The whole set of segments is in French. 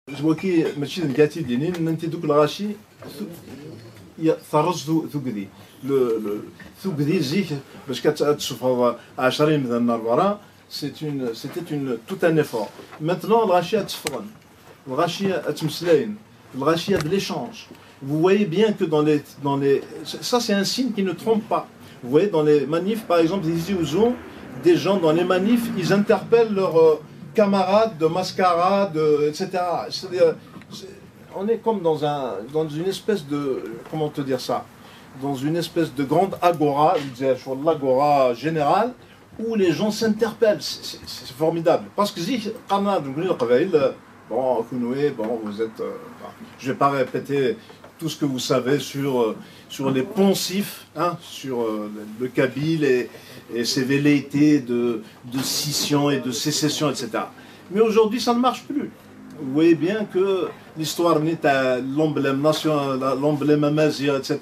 Je vois que ماشي نكاتي دينين انت دوك الغاشي ثرز ثقدي ثقدي زيك باش كتشوف 10 مثلا برا c'était tout un effort. Maintenant الغاشي تفرن الغاشي تمسلاين الغاشي de l'échange. Vous voyez bien que dans les ça c'est un signe qui ne trompe pas. Vous voyez dans les manifs par exemple ici où sont des gens dans les manifs ils interpellent leurs camarades de mascarade, etc. C'est-à-dire, on est comme dans une espèce de, comment te dire ça, dans une espèce de grande agora, l'agora générale, où les gens s'interpellent. C'est formidable. Parce que si, bon, vous êtes, je ne vais pas répéter tout ce que vous savez sur les poncifs, hein, sur le Kabyle et ses velléités de scission et de sécession, etc. Mais aujourd'hui, ça ne marche plus. Vous voyez bien que l'histoire n'est à l'emblème national, l'emblème amazir, etc.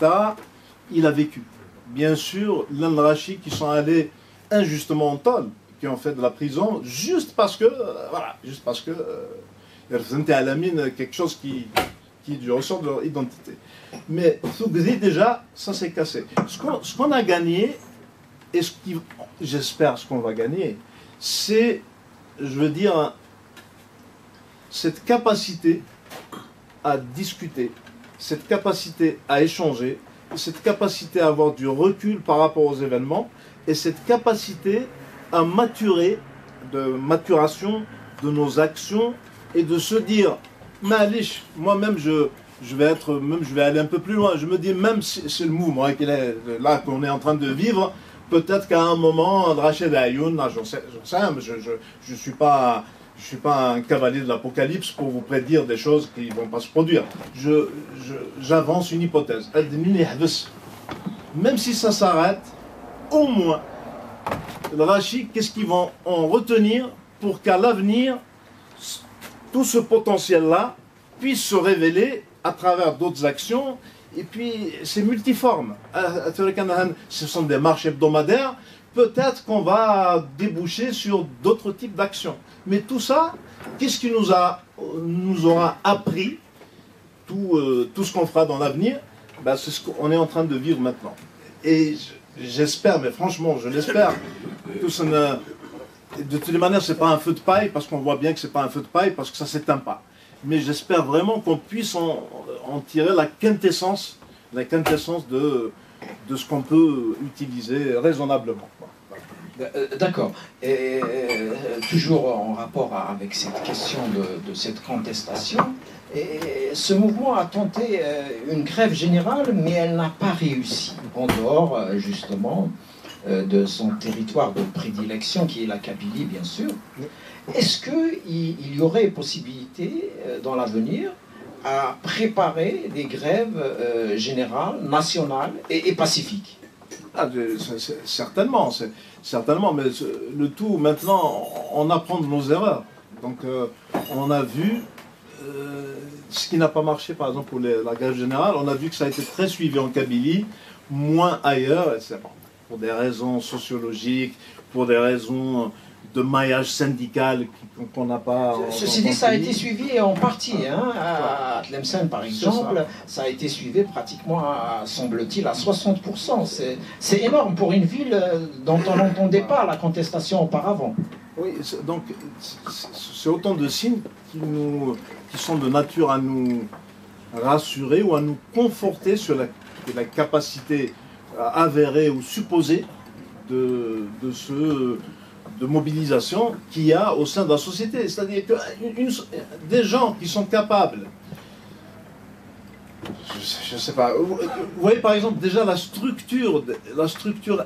Il a vécu. Bien sûr, l'Anrachi qui sont allés injustement en tôle, qui ont fait de la prison, juste parce que, voilà, juste parce que ils représentaient à la mine quelque chose qui du ressort de leur identité. Mais Thugdi, déjà, ça s'est cassé. Ce qu'on a gagné, et j'espère ce qu'on va gagner, c'est, je veux dire, cette capacité à discuter, cette capacité à échanger, cette capacité à avoir du recul par rapport aux événements, et cette capacité à maturation de nos actions, et de se dire, Malish, moi-même je vais aller un peu plus loin, je me dis, même si c'est le mouvement là qu'on est en train de vivre, peut-être qu'à un moment, Rachid Ayoun, j'en sais rien, mais je suis pas un cavalier de l'Apocalypse pour vous prédire des choses qui ne vont pas se produire. J'avance une hypothèse. Même si ça s'arrête, au moins, le Rachid, qu'est-ce qu'ils vont en retenir pour qu'à l'avenir, tout ce potentiel-là puisse se révéler à travers d'autres actions. Et puis, c'est multiforme. Ce sont des marches hebdomadaires. Peut-être qu'on va déboucher sur d'autres types d'actions. Mais tout ça, qu'est-ce qui nous aura appris tout ce qu'on fera dans l'avenir? Ben, c'est ce qu'on est en train de vivre maintenant. Et j'espère, mais franchement, je l'espère, de toutes les manières, ce n'est pas un feu de paille, parce qu'on voit bien que ce n'est pas un feu de paille, parce que ça ne s'éteint pas. Mais j'espère vraiment qu'on puisse en tirer la quintessence de ce qu'on peut utiliser raisonnablement. D'accord. Et toujours en rapport avec cette question de cette contestation, ce mouvement a tenté une grève générale, mais elle n'a pas réussi, en dehors justement de son territoire de prédilection, qui est la Kabylie, bien sûr. Est-ce qu'il y aurait possibilité, dans l'avenir, à préparer des grèves générales, nationales et pacifiques? Certainement, mais le tout, maintenant, on apprend de nos erreurs. Donc, on a vu ce qui n'a pas marché, par exemple, pour la grève générale. On a vu que ça a été très suivi en Kabylie, moins ailleurs, etc. Pour des raisons sociologiques, pour des raisons de maillage syndical qu'on n'a pas... Ceci dit, ça a été suivi en partie. Hein, à Tlemcen, par exemple, ça a été suivi pratiquement, semble-t-il, à 60%. C'est énorme pour une ville dont on n'entendait pas la contestation auparavant. Oui, donc c'est autant de signes qui sont de nature à nous rassurer ou à nous conforter sur la capacité avérée ou supposée de mobilisation qu'il y a au sein de la société. C'est-à-dire que des gens qui sont capables, je ne sais pas, vous voyez par exemple déjà la structure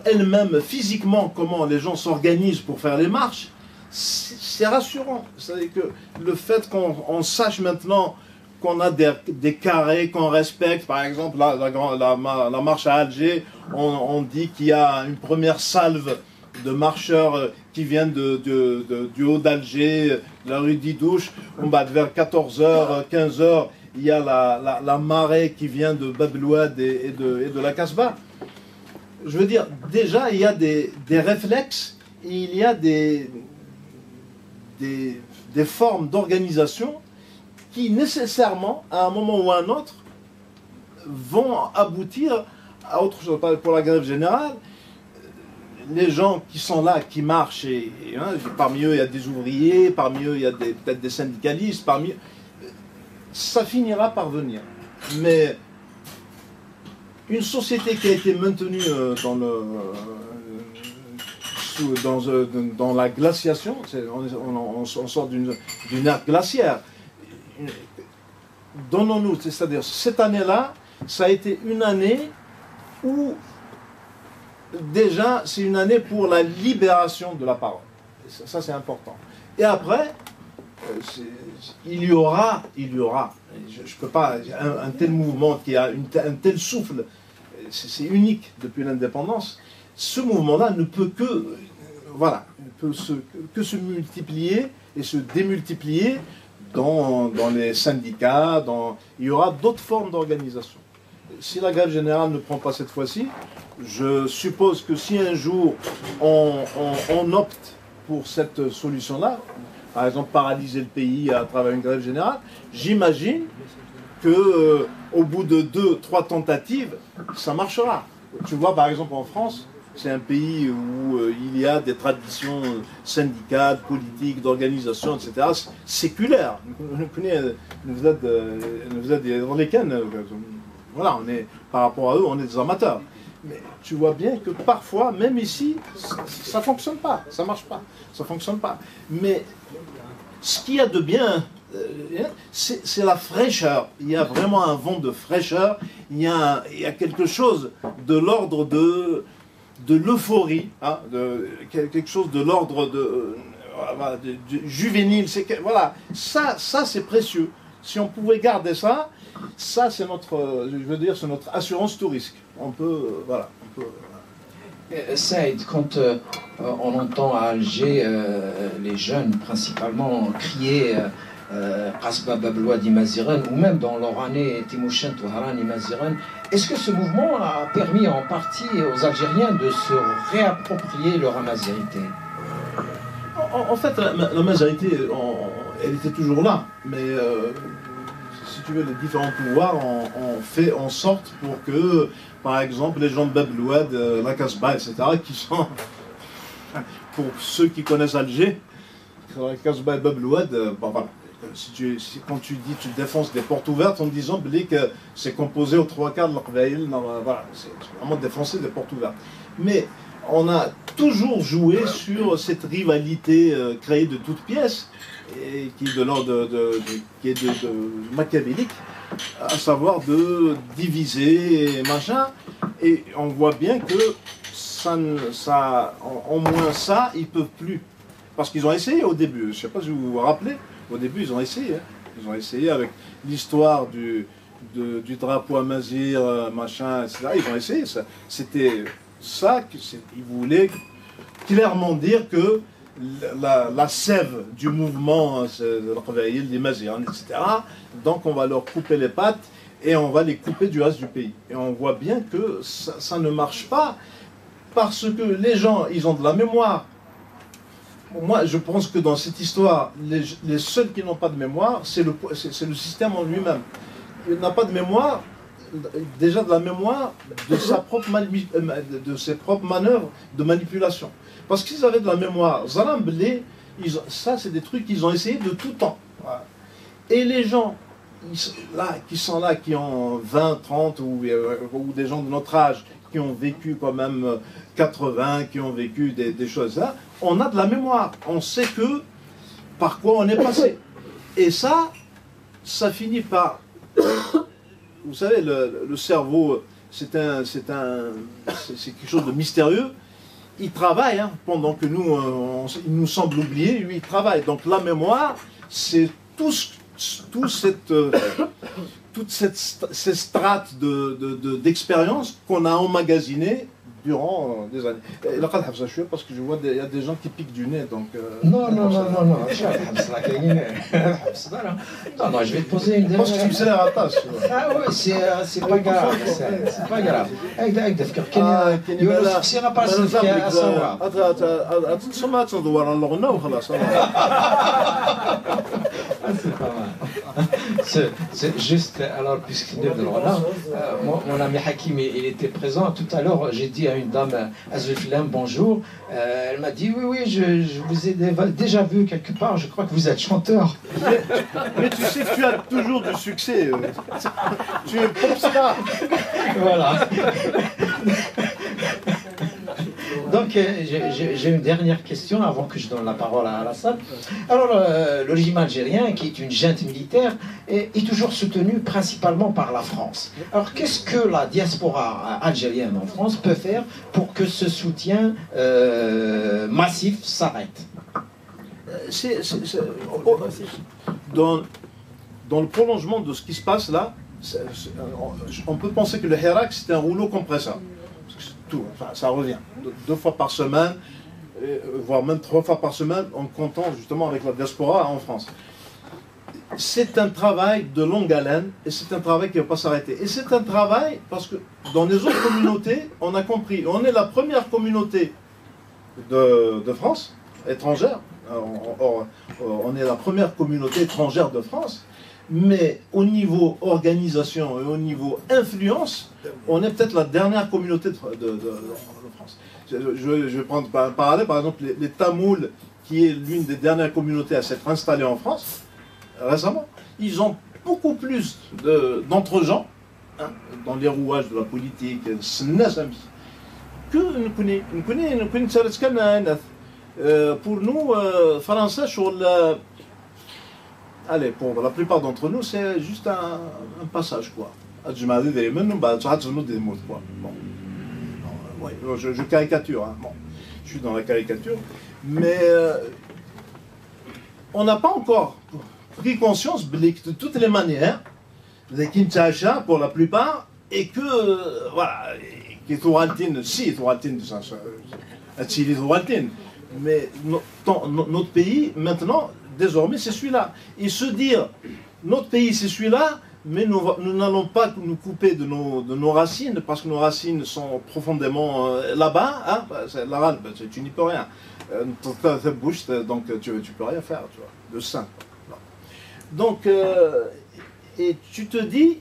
elle-même, physiquement, comment les gens s'organisent pour faire les marches, c'est rassurant. C'est-à-dire que le fait qu'on sache maintenant qu'on a des carrés qu'on respecte, par exemple la marche à Alger, on dit qu'il y a une première salve de marcheurs qui viennent du haut d'Alger, de la rue Didouche. Vers 14h, 15h, il y a la marée qui vient de Bablouad et de la Casbah. Je veux dire, déjà, il y a des réflexes, il y a des formes d'organisation qui nécessairement, à un moment ou à un autre, vont aboutir à autre chose. Pour la grève générale, les gens qui sont là, qui marchent, parmi eux il y a des ouvriers, parmi eux il y a peut-être des syndicalistes, ça finira par venir. Mais une société qui a été maintenue dans la glaciation, on sort d'une ère glaciaire. Donnons-nous, c'est-à-dire cette année-là, ça a été une année où déjà c'est une année pour la libération de la parole. Ça c'est important. Et après, il y aura, je peux pas, un tel mouvement qui a un tel souffle, c'est unique depuis l'indépendance. Ce mouvement-là ne peut que, voilà, que se multiplier et se démultiplier dans les syndicats, il y aura d'autres formes d'organisation. Si la grève générale ne prend pas cette fois-ci, je suppose que si un jour on opte pour cette solution-là, par exemple paralyser le pays à travers une grève générale, j'imagine que au bout de 2-3 tentatives, ça marchera. Tu vois, par exemple en France, c'est un pays où il y a des traditions syndicales, politiques, d'organisation, etc., séculaires. Vous êtes des voilà, par rapport à eux, on est des amateurs. Mais tu vois bien que parfois, même ici, ça ne fonctionne pas, ça ne marche pas, ça ne fonctionne pas. Mais ce qu'il y a de bien, c'est la fraîcheur. Il y a vraiment un vent de fraîcheur, il y a quelque chose de l'ordre de l'euphorie, hein, quelque chose de l'ordre de juvénile. Voilà, ça c'est précieux. Si on pouvait garder ça, c'est notre, c'est notre assurance tout risque. On peut, voilà. Saïd, quand on entend à Alger les jeunes principalement crier Qasba Bablouadi Maziran, ou même dans leur année Timouchen Touharani Maziran, est-ce que ce mouvement a permis en partie aux Algériens de se réapproprier leur amazérité? En fait, la majorité, elle était toujours là, mais si tu veux, les différents pouvoirs ont fait en sorte pour que, par exemple, les gens de Bablouad, la Casbah, etc., qui sont, pour ceux qui connaissent Alger, la Casbah et Bablouad, bon voilà, quand tu dis tu défonces des portes ouvertes en disant que c'est composé aux 3/4 de l'Aqbaïl, voilà, c'est vraiment défoncer des portes ouvertes. Mais on a toujours joué sur cette rivalité créée de toutes pièces, et qui est de l'ordre de machiavélique, à savoir de diviser et machin, et on voit bien que en moins ça, ils peuvent plus. Parce qu'ils ont essayé au début, je ne sais pas si vous vous rappelez, au début ils ont essayé. Ils ont essayé avec l'histoire du drapeau amazir, machin, etc. Ils ont essayé ça. C'était ça qu'ils voulaient clairement dire que la sève du mouvement, les Maziran, etc. Donc on va leur couper les pattes et on va les couper du reste du pays. Et on voit bien que ça ne marche pas parce que les gens, ils ont de la mémoire. Moi, je pense que dans cette histoire, les seuls qui n'ont pas de mémoire, c'est le système en lui-même. Il n'a pas de mémoire, déjà de la mémoire de ses propres manœuvres de manipulation. Parce qu'ils avaient de la mémoire. Zalamblé, ça c'est des trucs qu'ils ont essayé de tout temps. Voilà. Et les gens qui sont là, qui ont 20, 30 ou des gens de notre âge, qui ont vécu quand même 80, qui ont vécu des choses là, on a de la mémoire. On sait que par quoi on est passé. Et ça finit par... Vous savez, le cerveau, c'est quelque chose de mystérieux. Il travaille, hein, pendant que nous, il nous semble oublier, lui il travaille. Donc la mémoire, c'est toutes ces strates d'expérience qu'on a emmagasinées durant des années. Parce que je vois il y a des gens qui piquent du nez, donc... Non, non, je vais te poser une dernière... Parce que tu sais la tasse. Ah ouais, c'est pas grave, c'est pas grave. C'est pas mal. C'est juste, alors, puisque là, mon ami Hakim, il était présent. Tout à l'heure, j'ai dit à une dame, Azulfilam, bonjour. Elle m'a dit, oui, je vous ai déjà vu quelque part, je crois que vous êtes chanteur. Mais tu sais que tu as toujours du succès. Tu es popstar. Voilà. Donc, j'ai une dernière question avant que je donne la parole à Alassane. Alors, le régime algérien, qui est une junte militaire, est toujours soutenu principalement par la France. Alors, qu'est-ce que la diaspora algérienne en France peut faire pour que ce soutien massif s'arrête? Dans le prolongement de ce qui se passe là, on peut penser que le Hirak, c'est un rouleau compresseur. Tout, enfin, ça revient 2 fois par semaine, voire même 3 fois par semaine, en comptant justement avec la diaspora en France. C'est un travail de longue haleine et c'est un travail qui ne va pas s'arrêter. Et c'est un travail parce que dans les autres communautés, on a compris, on est la première communauté de France, étrangère, on est la première communauté étrangère de France. Mais au niveau organisation et au niveau influence, on est peut-être la dernière communauté de France. Je vais prendre un parallèle, par exemple les Tamouls, qui est l'une des dernières communautés à s'être installée en France, récemment, ils ont beaucoup plus d'entre-gens, hein, dans les rouages de la politique, que nous connaissons. Pour nous, Français, sur la... Allez, pour la plupart d'entre nous, c'est juste un passage, quoi. Bon. Ouais, je caricature, hein. Bon, je suis dans la caricature, mais on n'a pas encore pris conscience de toutes les manières, les Kinshasa pour la plupart, et que, voilà, qui Touraltine, si, Touraltine, mais notre pays, maintenant, désormais, c'est celui-là. Et se dire, notre pays, c'est celui-là, mais nous n'allons pas nous couper de nos racines, parce que nos racines sont profondément là-bas. Hein, l'arabe, tu n'y peux rien. Ta bouche, donc tu peux rien faire, tu vois, de sain. Donc, et tu te dis,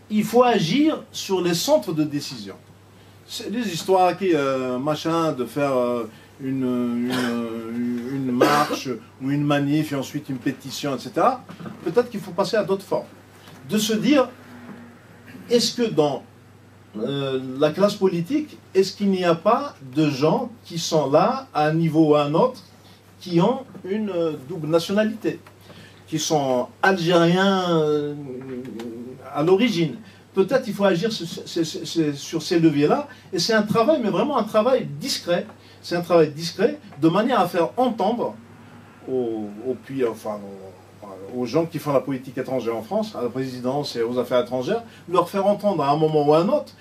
il faut agir sur les centres de décision. C'est des histoires qui, machin, de faire... une marche ou une manif et ensuite une pétition, etc. Peut-être qu'il faut passer à d'autres formes. De se dire, est-ce que dans la classe politique, est-ce qu'il n'y a pas de gens qui sont là, à un niveau ou à un autre, qui ont une double nationalité, qui sont algériens à l'origine? Peut-être qu'il faut agir sur ces leviers-là, et c'est un travail, mais vraiment un travail discret. C'est un travail discret, de manière à faire entendre aux gens qui font la politique étrangère en France, à la présidence et aux affaires étrangères, leur faire entendre à un moment ou à un autre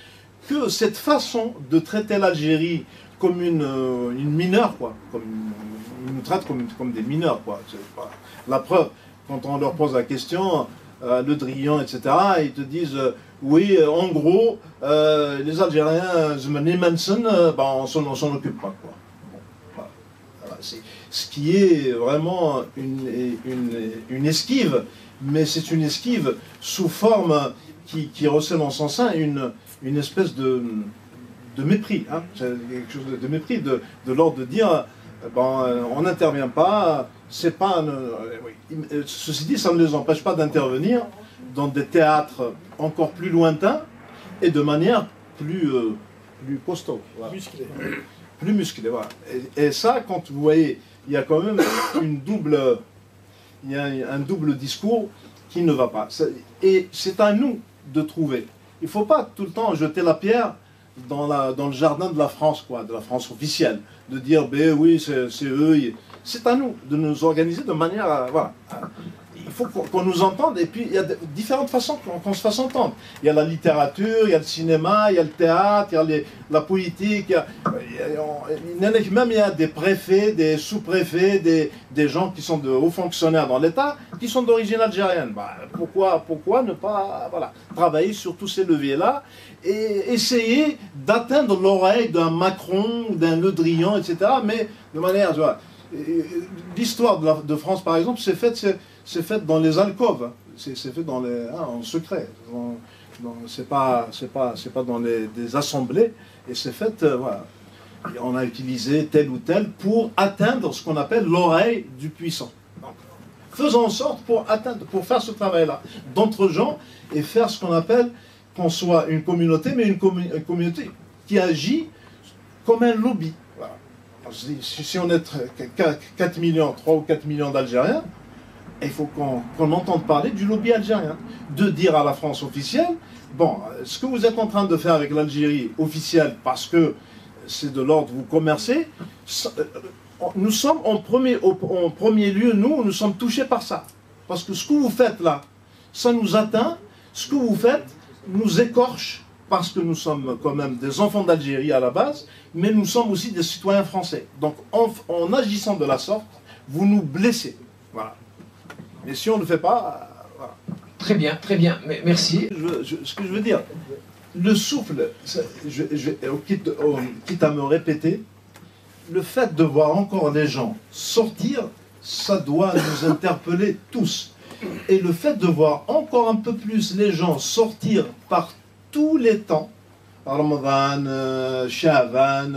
que cette façon de traiter l'Algérie comme une mineure, quoi, ils nous traitent comme des mineurs, quoi. La preuve, quand on leur pose la question, Le Drian, etc., ils te disent oui, en gros, les Algériens, on s'en occupe pas, quoi. Bon, voilà, c'est ce qui est vraiment une esquive, mais c'est une esquive sous forme qui recèle en son sein une espèce de mépris, hein. Quelque chose de mépris, de l'ordre de dire on n'intervient pas, c'est pas oui. Ceci dit, ça ne les empêche pas d'intervenir dans des théâtres encore plus lointains et de manière plus costaud, voilà. Plus musclé, voilà. Et ça, quand vous voyez, il y a quand même il y a un double discours qui ne va pas. Et c'est à nous de trouver. Il ne faut pas tout le temps jeter la pierre dans le jardin de la France, quoi, de la France officielle, de dire, ben oui, c'est eux. C'est à nous de nous organiser de manière à... Voilà. Il faut qu'on nous entende, et puis il y a différentes façons qu'on se fasse entendre. Il y a la littérature, il y a le cinéma, il y a le théâtre, il y a la politique, même il y a des préfets, des sous-préfets, des gens qui sont de hauts fonctionnaires dans l'État, qui sont d'origine algérienne. Pourquoi ne pas travailler sur tous ces leviers-là et essayer d'atteindre l'oreille d'un Macron, d'un Le Drian, etc., mais de manière... L'histoire de France, par exemple, c'est fait dans les alcôves, c'est fait en secret. C'est pas dans des assemblées, et c'est fait, voilà. Et on a utilisé tel ou tel pour atteindre ce qu'on appelle l'oreille du puissant. Donc, faisons en sorte pour faire ce travail-là d'entre gens et faire ce qu'on appelle qu'on soit une communauté, mais une communauté qui agit comme un lobby. Voilà. Si on est 4 millions, 3 ou 4 millions d'Algériens, il faut qu'on entende parler du lobby algérien, de dire à la France officielle, bon, ce que vous êtes en train de faire avec l'Algérie officielle, parce que c'est de l'ordre, vous commercez, nous sommes en premier lieu, nous sommes touchés par ça. Parce que ce que vous faites là, ça nous atteint, ce que vous faites nous écorche, parce que nous sommes quand même des enfants d'Algérie à la base, mais nous sommes aussi des citoyens français. Donc en agissant de la sorte, vous nous blessez. Voilà. Et si on ne le fait pas, voilà. Très bien, merci. Ce que je veux dire, le souffle, quitte à me répéter, le fait de voir encore les gens sortir, ça doit nous interpeller tous. Et le fait de voir encore un peu plus les gens sortir par tous les temps, Ramadan, Shaban,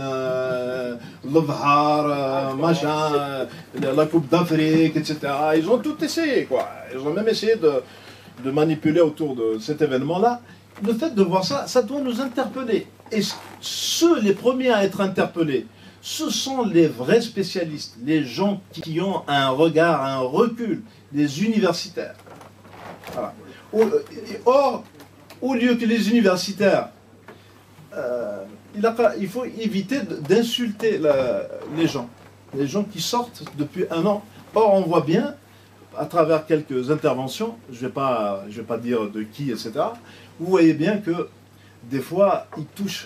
l'Adhar, machin, la Coupe d'Afrique, etc. Ils ont tout essayé, quoi. Ils ont même essayé de manipuler autour de cet événement-là. Le fait de voir ça, ça doit nous interpeller. Et les premiers à être interpellés, ce sont les vrais spécialistes, les gens qui ont un regard, un recul, les universitaires. Voilà. Or, au lieu que les universitaires, il faut éviter d'insulter les gens qui sortent depuis un an. Or, on voit bien, à travers quelques interventions, je vais pas dire de qui, etc., vous voyez bien que des fois,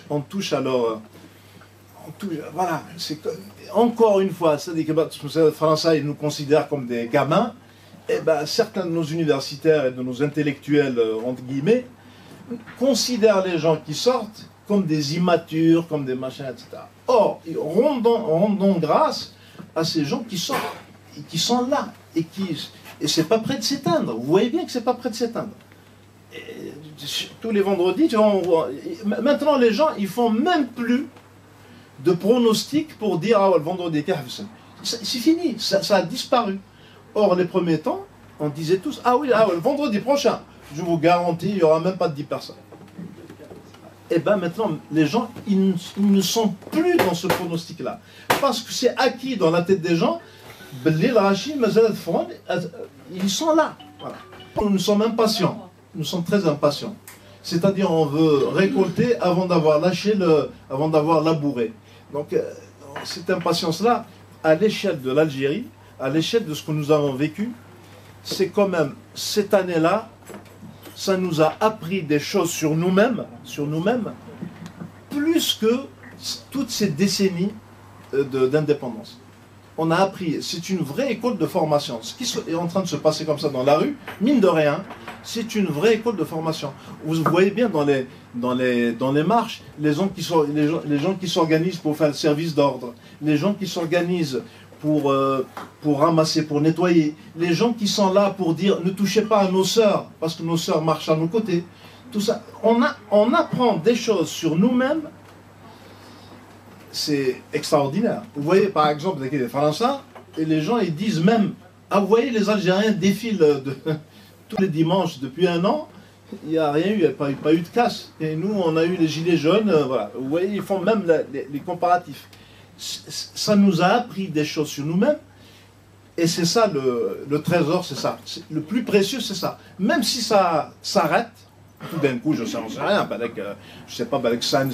on touche à leur... Voilà, encore une fois, c'est-à-dire que les Français nous considèrent comme des gamins, et ben, certains de nos universitaires et de nos intellectuels, entre guillemets, considèrent les gens qui sortent comme des immatures, comme des machins, etc. Or, rendons grâce à ces gens qui sortent, et qui sont là, et c'est pas prêt de s'éteindre. Vous voyez bien que c'est pas prêt de s'éteindre. Tous les vendredis, maintenant les gens, ils font même plus de pronostics pour dire ah, le vendredi, c'est fini, ça a disparu. Or, les premiers temps, on disait tous ah oui, le vendredi prochain, je vous garantis, il n'y aura même pas de 10 personnes. Et bien maintenant, les gens, ils ne sont plus dans ce pronostic-là. Parce que c'est acquis dans la tête des gens, ils sont là. Voilà. Nous sommes impatients, nous sommes très impatients. C'est-à-dire on veut récolter avant d'avoir avant d'avoir labouré. Donc cette impatience-là, à l'échelle de l'Algérie, à l'échelle de ce que nous avons vécu, c'est quand même, cette année-là, ça nous a appris des choses sur nous-mêmes, plus que toutes ces décennies d'indépendance. On a appris, c'est une vraie école de formation. Ce qui est en train de se passer comme ça dans la rue, mine de rien, c'est une vraie école de formation. Vous voyez bien dans les marches, les gens qui s'organisent pour faire le service d'ordre, les gens qui s'organisent pour ramasser, pour nettoyer, les gens qui sont là pour dire ne touchez pas à nos sœurs, parce que nos sœurs marchent à nos côtés. Tout ça, on apprend des choses sur nous-mêmes. C'est extraordinaire. Vous voyez par exemple avec les Français, et les gens ils disent même, ah vous voyez les Algériens défilent tous les dimanches depuis un an, il n'y a rien eu, il n'y a pas eu de casse. Et nous on a eu les gilets jaunes, voilà. Vous voyez, ils font même les comparatifs. Ça nous a appris des choses sur nous-mêmes, et c'est ça le trésor, c'est ça. Le plus précieux c'est ça. Même si ça s'arrête, tout d'un coup, je ne sais rien, je sais pas, ça le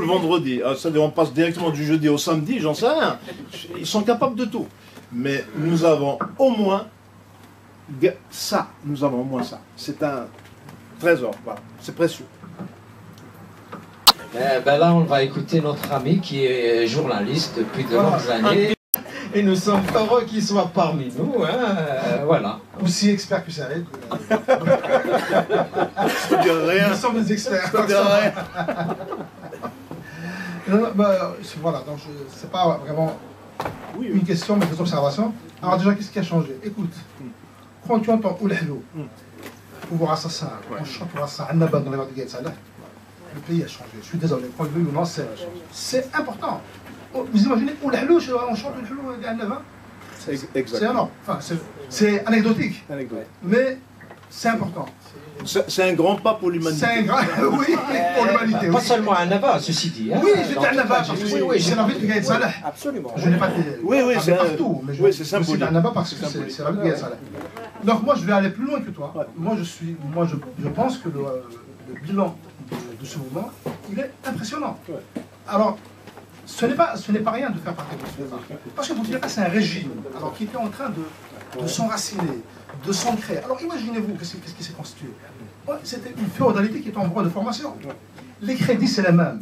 vendredi, c'est-à-dire on passe directement du jeudi au samedi, j'en sais rien. Ils sont capables de tout. Mais nous avons au moins ça, C'est un trésor, voilà. C'est précieux. Ben là, on va écouter notre ami qui est journaliste depuis de longues années. Et nous sommes heureux qu'il soit parmi nous. Hein, voilà. Aussi expert que ça. Je dis rien. Nous sommes des experts. Je dis rien. Voilà, donc c'est pas vraiment une question, mais des observations. Alors déjà, qu'est-ce qui a changé? Écoute, quand tu entends Oulhelou, pouvoir assassin, on chante pour assassin, Annaba dans les mains de Gaël Salah, le pays a changé. Je suis désolé, quand il veut ou non, c'est important. Vous imaginez Oulhelou, on chante Oulhelou à Annaba? C'est énorme. Enfin, c'est anecdotique. Mais c'est important. C'est un grand pas pour l'humanité. C'est un grand, oui, pour l'humanité. Pas seulement à Annaba, ceci dit. Hein, oui, j'étais à Annaba, parce que c'est la ville de Gaël Salah. Absolument. Je n'ai pas été partout, mais je suis à Annaba parce que c'est la ville de Gaël Salah. Donc moi, je vais aller plus loin que toi. Moi, je pense que le bilan de ce mouvement, il est impressionnant. Alors, ce n'est pas rien de faire partie de Bouteflika. Parce que Bouteflika, c'est un régime alors, qui était en train de s'enraciner, de s'ancrer. Alors imaginez-vous, qu'est-ce qui s'est constitué? C'était une féodalité qui était en voie de formation. Les crédits, c'est les mêmes.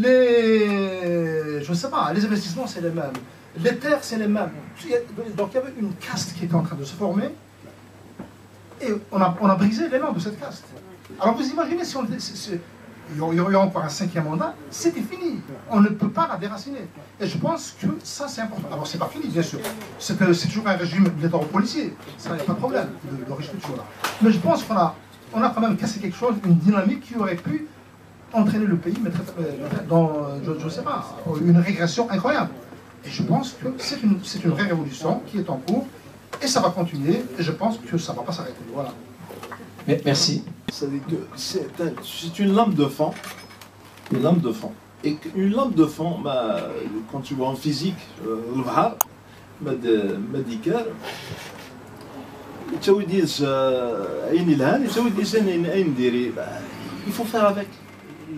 Je ne sais pas, les investissements, c'est les mêmes. Les terres, c'est les mêmes. Donc il y avait une caste qui était en train de se former. Et on a brisé l'élan de cette caste. Alors vous imaginez si il y aurait encore un 5e mandat, c'était fini. On ne peut pas la déraciner. Et je pense que ça, c'est important. Alors, c'est pas fini, bien sûr. C'est toujours un régime policier. Ça, il n'y a pas de problème. Le régime est toujours là. Mais je pense qu'on a quand même cassé quelque chose, une dynamique qui aurait pu entraîner le pays dans, je ne sais pas, une régression incroyable. Et je pense que c'est une vraie révolution qui est en cours. Et ça va continuer. Et je pense que ça ne va pas s'arrêter. Voilà. Merci. C'est une lame de fond. Une lame de fond. Et une lame de fond, quand tu vois en physique, le Bahar, médical, il faut faire avec.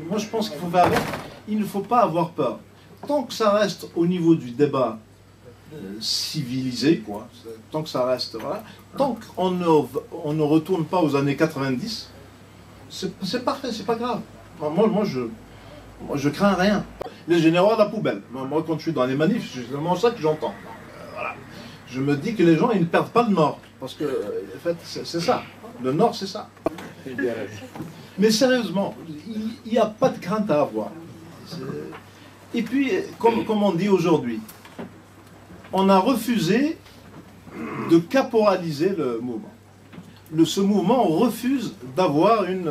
Moi je pense qu'il faut faire avec. Il ne faut pas avoir peur. Tant que ça reste au niveau du débat civilisé, quoi. Tant que ça reste, voilà. Tant qu'on ne retourne pas aux années 90, c'est parfait, c'est pas grave. Moi, je crains rien. Les généraux à la poubelle. Moi, quand je suis dans les manifs, c'est vraiment ça que j'entends. Voilà. Je me dis que les gens, ils ne perdent pas le Nord. Parce que, en fait, c'est ça. Le Nord, c'est ça. Mais sérieusement, il n'y a pas de crainte à avoir. Et puis, comme on dit aujourd'hui, on a refusé de caporaliser le mouvement. Ce mouvement refuse d'avoir une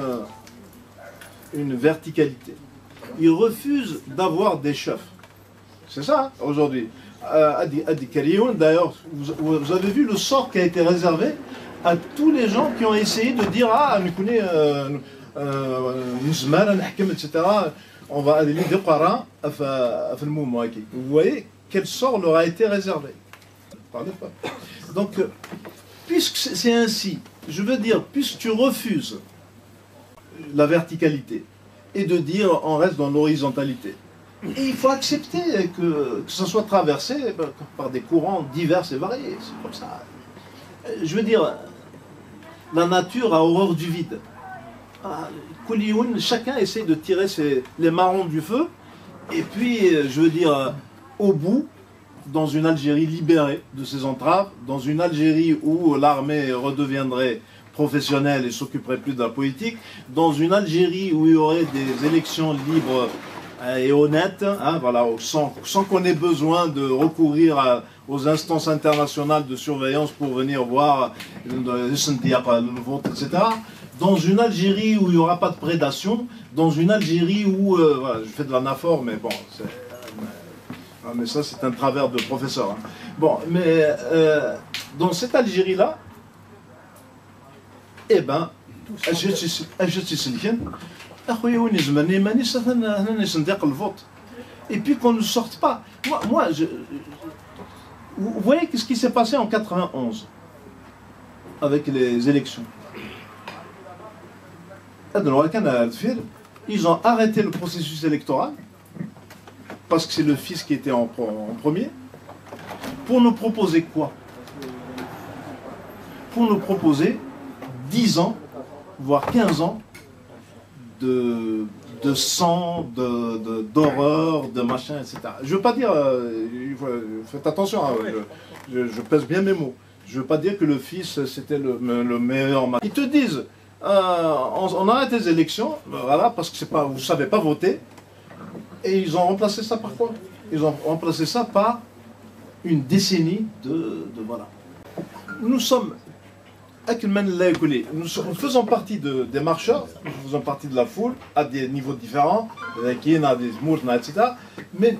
verticalité. Il refuse d'avoir des chefs. C'est ça, hein, aujourd'hui. Adi Karioun, d'ailleurs, vous avez vu le sort qui a été réservé à tous les gens qui ont essayé de dire « Ah, nous connaissons etc. On va aller dire Qara à le mouvement. » Vous voyez quel sort leur a été réservé. Parlez pas. Donc, puisque c'est ainsi, je veux dire, puisque tu refuses la verticalité et de dire on reste dans l'horizontalité, et il faut accepter que ça soit traversé par des courants divers et variés. C'est comme ça. Je veux dire, la nature a horreur du vide. Chacun essaie de tirer les marrons du feu, et puis, je veux dire, au bout, dans une Algérie libérée de ses entraves, dans une Algérie où l'armée redeviendrait professionnelle et s'occuperait plus de la politique, dans une Algérie où il y aurait des élections libres et honnêtes, hein, voilà, sans qu'on ait besoin de recourir aux instances internationales de surveillance pour venir voir le vote, etc. Dans une Algérie où il n'y aura pas de prédation, dans une Algérie où, voilà, je fais de l'anaphore, mais bon, mais ça c'est un travers de professeur. Hein. Bon, mais dans cette Algérie-là, eh ben, et puis qu'on ne sorte pas. Vous voyez ce qui s'est passé en 91 avec les élections. Ils ont arrêté le processus électoral parce que c'est le fils qui était en premier, pour nous proposer quoi? Pour nous proposer 10 ans, voire 15 ans de de sang, d'horreur, de machin, etc. Je veux pas dire, faites attention, hein, je pèse bien mes mots. Je veux pas dire que le fils c'était le meilleur. Ils te disent, on arrête les élections, voilà, parce que c'est pas, vous savez pas voter, et ils ont remplacé ça par quoi? Ils ont remplacé ça par une décennie de voilà. Nous sommes, nous faisons partie des marcheurs, nous faisons partie de la foule à des niveaux différents, etc. Mais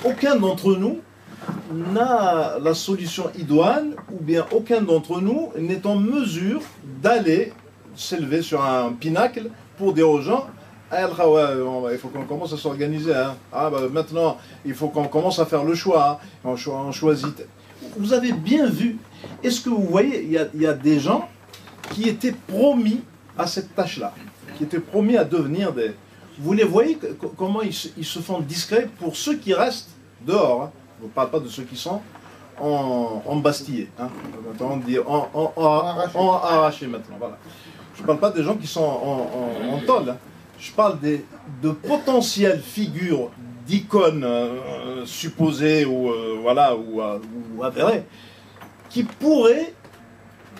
aucun d'entre nous n'a la solution idoine, ou bien aucun d'entre nous n'est en mesure d'aller s'élever sur un pinacle pour dire aux gens il faut qu'on commence à s'organiser. Hein. Maintenant, il faut qu'on commence à faire le choix. Hein. On choisit. Vous avez bien vu. Est-ce que vous voyez, il y a des gens qui étaient promis à cette tâche-là, qui étaient promis à devenir des... Vous les voyez comment ils se font discrets pour ceux qui restent dehors. Hein. Je ne parle pas de ceux qui sont embastillés. Hein. Maintenant, on dit arrachés maintenant. Voilà. Je ne parle pas des gens qui sont en tôle. Hein. Je parle de potentielles figures d'icônes supposées ou avérées qui pourraient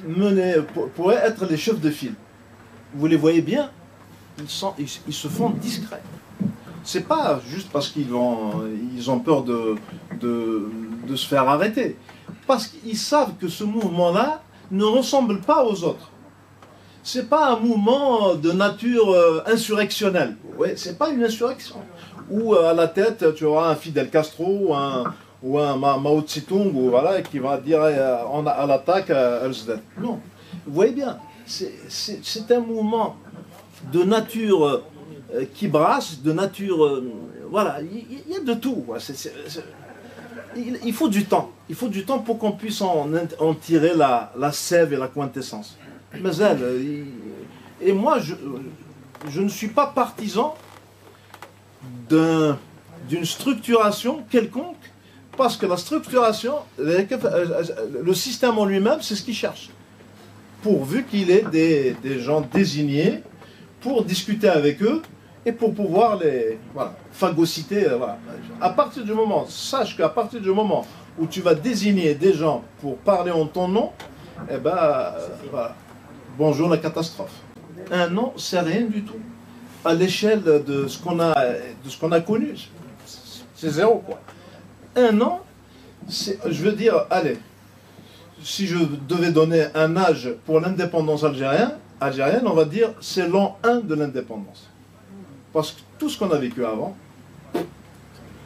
être les chefs de file. Vous les voyez bien, ils se font discrets. C'est pas juste parce qu'ils ont peur de se faire arrêter. Parce qu'ils savent que ce mouvement-là ne ressemble pas aux autres. C'est pas un mouvement de nature insurrectionnelle. Ouais, c'est pas une insurrection. Où à la tête, tu auras un Fidel Castro ou un Mao Tse-tung voilà, qui va dire à l'attaque non. Vous voyez bien, c'est un mouvement de nature qui brasse, de nature... voilà, il y a de tout. Il faut du temps. Il faut du temps pour qu'on puisse en tirer la sève et la quintessence. Mais et moi, je ne suis pas partisan d'une structuration quelconque, parce que la structuration, le système en lui-même, c'est ce qu'il cherche. Pourvu qu'il ait des gens désignés pour discuter avec eux et pour pouvoir les phagocyter. Voilà. À partir du moment, sache qu'à partir du moment où tu vas désigner des gens pour parler en ton nom, eh ben, voilà. Bonjour la catastrophe. Un an, c'est rien du tout. À l'échelle de ce qu'on a connu, c'est zéro, quoi. Un an, je veux dire, allez, si je devais donner un âge pour l'indépendance algérienne, on va dire c'est l'an 1 de l'indépendance. Parce que tout ce qu'on a vécu avant,